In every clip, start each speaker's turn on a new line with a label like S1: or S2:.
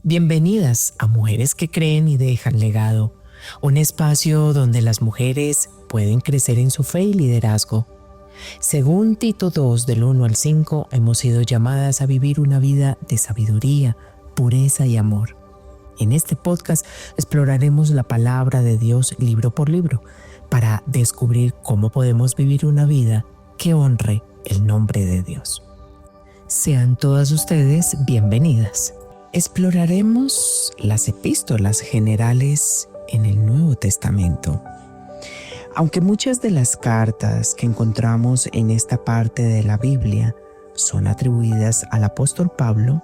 S1: Bienvenidas a Mujeres que Creen y Dejan Legado, un espacio donde las mujeres pueden crecer en su fe y liderazgo. Según Tito 2, del 1 al 5, hemos sido llamadas a vivir una vida de sabiduría, pureza y amor. En este podcast exploraremos la palabra de Dios libro por libro para descubrir cómo podemos vivir una vida que honre el nombre de Dios. Sean todas ustedes bienvenidas. Exploraremos las epístolas generales en el Nuevo Testamento. Aunque muchas de las cartas que encontramos en esta parte de la Biblia son atribuidas al apóstol Pablo,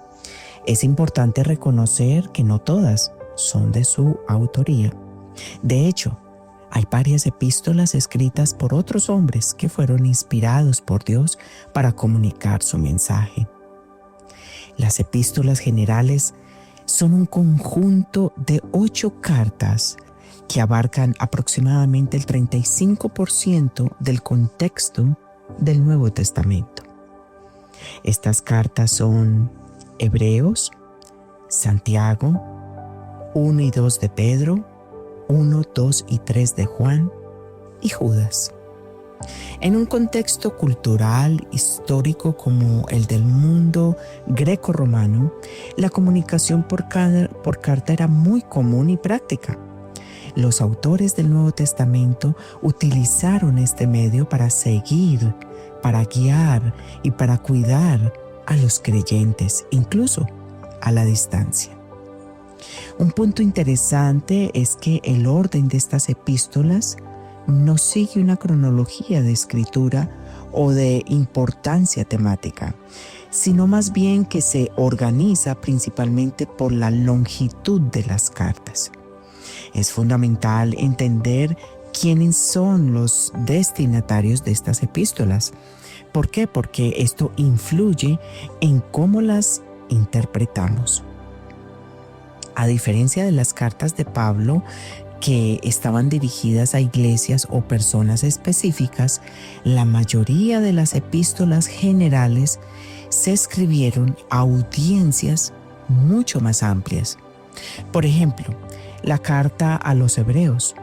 S1: es importante reconocer que no todas son de su autoría. De hecho, hay varias epístolas escritas por otros hombres que fueron inspirados por Dios para comunicar su mensaje. Las epístolas generales son un conjunto de 8 cartas que abarcan aproximadamente el 35% del contexto del Nuevo Testamento. Estas cartas son Hebreos, Santiago, 1 y 2 de Pedro, 1, 2 y 3 de Juan y Judas. En un contexto cultural, histórico como el del mundo greco-romano, la comunicación por carta era muy común y práctica. Los autores del Nuevo Testamento utilizaron este medio para seguir, para guiar y para cuidar a los creyentes, incluso a la distancia. Un punto interesante es que el orden de estas epístolas no sigue una cronología de escritura o de importancia temática, sino más bien que se organiza principalmente por la longitud de las cartas. Es fundamental entender quiénes son los destinatarios de estas epístolas. ¿Por qué? Porque esto influye en cómo las interpretamos. A diferencia de las cartas de Pablo, que estaban dirigidas a iglesias o personas específicas, la mayoría de las epístolas generales se escribieron a audiencias mucho más amplias. Por ejemplo, la carta a los Hebreos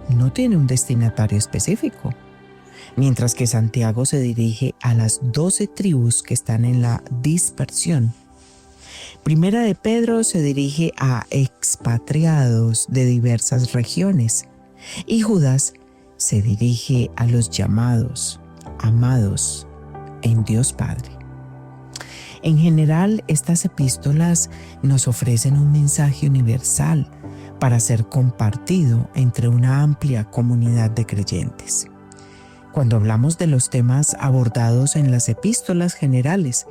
S1: no tiene un destinatario específico, mientras que Santiago se dirige a las 12 tribus que están en la dispersión. Primera de Pedro se dirige a expatriados de diversas regiones y Judas se dirige a los llamados, amados en Dios Padre. En general, estas epístolas nos ofrecen un mensaje universal para ser compartido entre una amplia comunidad de creyentes. Cuando hablamos de los temas abordados en las epístolas generales,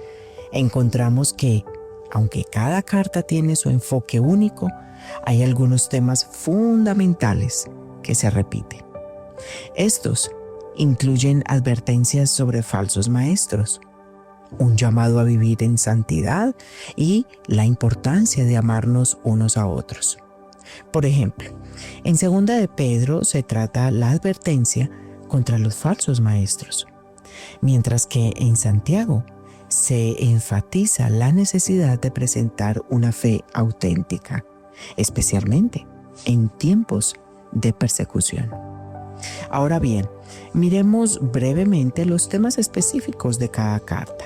S1: encontramos que aunque cada carta tiene su enfoque único, hay algunos temas fundamentales que se repiten. Estos incluyen advertencias sobre falsos maestros, un llamado a vivir en santidad y la importancia de amarnos unos a otros. Por ejemplo, en 2 de Pedro se trata la advertencia contra los falsos maestros, mientras que en Santiago se enfatiza la necesidad de presentar una fe auténtica, especialmente en tiempos de persecución. Ahora bien, miremos brevemente los temas específicos de cada carta.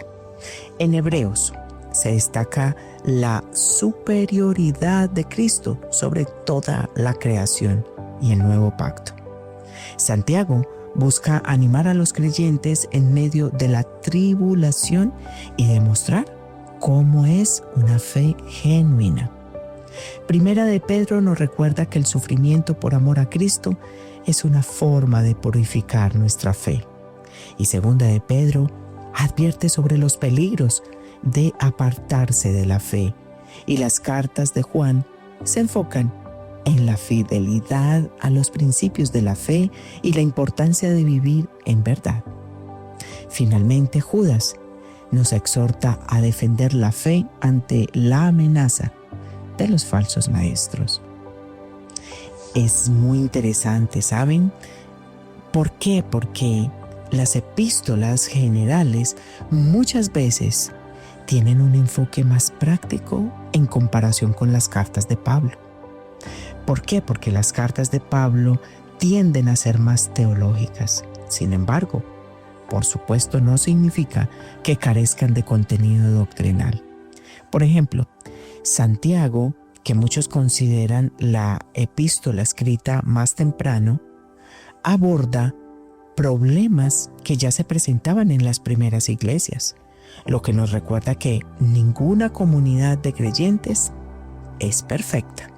S1: En Hebreos se destaca la superioridad de Cristo sobre toda la creación y el nuevo pacto. Santiago busca animar a los creyentes en medio de la tribulación y demostrar cómo es una fe genuina. Primera de Pedro nos recuerda que el sufrimiento por amor a Cristo es una forma de purificar nuestra fe. Y Segunda de Pedro advierte sobre los peligros de apartarse de la fe. Y las cartas de Juan se enfocan en la fidelidad a los principios de la fe y la importancia de vivir en verdad. Finalmente, Judas nos exhorta a defender la fe ante la amenaza de los falsos maestros. Es muy interesante, ¿saben? ¿Por qué? Porque las epístolas generales muchas veces tienen un enfoque más práctico en comparación con las cartas de Pablo. ¿Por qué? Porque las cartas de Pablo tienden a ser más teológicas. Sin embargo, por supuesto, no significa que carezcan de contenido doctrinal. Por ejemplo, Santiago, que muchos consideran la epístola escrita más temprano, aborda problemas que ya se presentaban en las primeras iglesias, lo que nos recuerda que ninguna comunidad de creyentes es perfecta.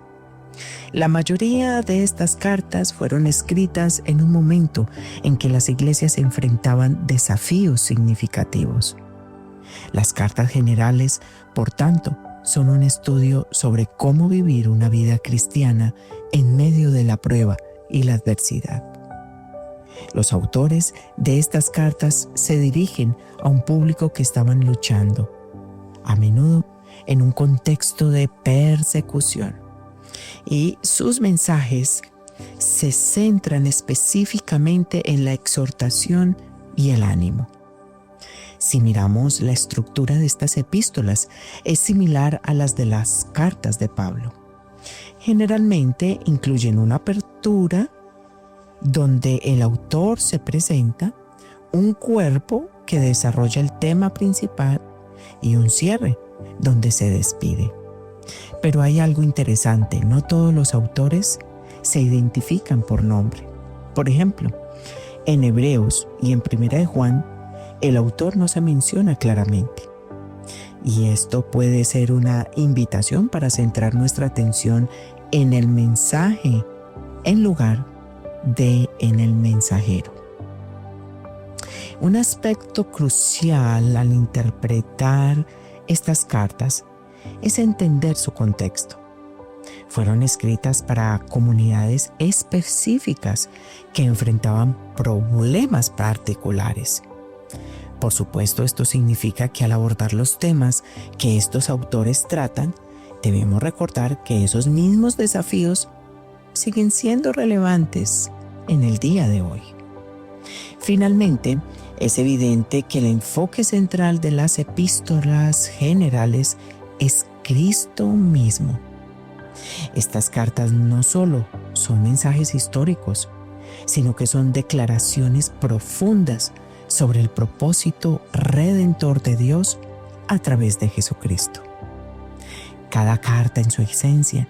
S1: La mayoría de estas cartas fueron escritas en un momento en que las iglesias se enfrentaban desafíos significativos. Las cartas generales, por tanto, son un estudio sobre cómo vivir una vida cristiana en medio de la prueba y la adversidad. Los autores de estas cartas se dirigen a un público que estaban luchando, a menudo en un contexto de persecución, y sus mensajes se centran específicamente en la exhortación y el ánimo. Si miramos la estructura de estas epístolas, es similar a las de las cartas de Pablo. Generalmente incluyen una apertura donde el autor se presenta, un cuerpo que desarrolla el tema principal y un cierre donde se despide. Pero hay algo interesante, no todos los autores se identifican por nombre. Por ejemplo, en Hebreos y en Primera de Juan, el autor no se menciona claramente. Y esto puede ser una invitación para centrar nuestra atención en el mensaje en lugar de en el mensajero. Un aspecto crucial al interpretar estas cartas es entender su contexto. Fueron escritas para comunidades específicas que enfrentaban problemas particulares. Por supuesto, esto significa que al abordar los temas que estos autores tratan, debemos recordar que esos mismos desafíos siguen siendo relevantes en el día de hoy. Finalmente, es evidente que el enfoque central de las epístolas generales es Cristo mismo. Estas cartas no solo son mensajes históricos, sino que son declaraciones profundas sobre el propósito redentor de Dios a través de Jesucristo. Cada carta en su esencia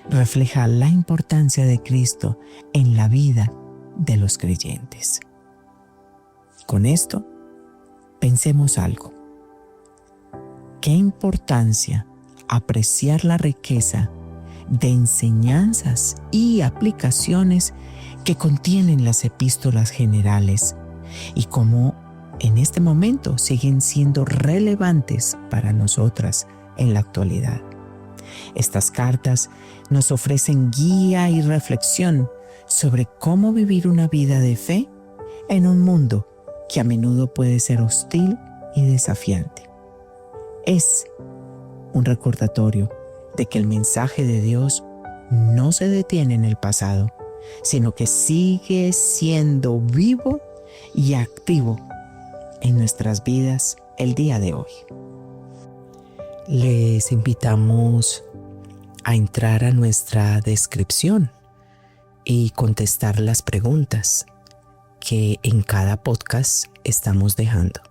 S1: refleja la importancia de Cristo en la vida de los creyentes. Con esto, pensemos algo. ¿Qué importancia apreciar la riqueza de enseñanzas y aplicaciones que contienen las epístolas generales y cómo en este momento siguen siendo relevantes para nosotras en la actualidad? Estas cartas nos ofrecen guía y reflexión sobre cómo vivir una vida de fe en un mundo que a menudo puede ser hostil y desafiante. Es un recordatorio de que el mensaje de Dios no se detiene en el pasado, sino que sigue siendo vivo y activo en nuestras vidas el día de hoy. Les invitamos a entrar a nuestra descripción y contestar las preguntas que en cada podcast estamos dejando.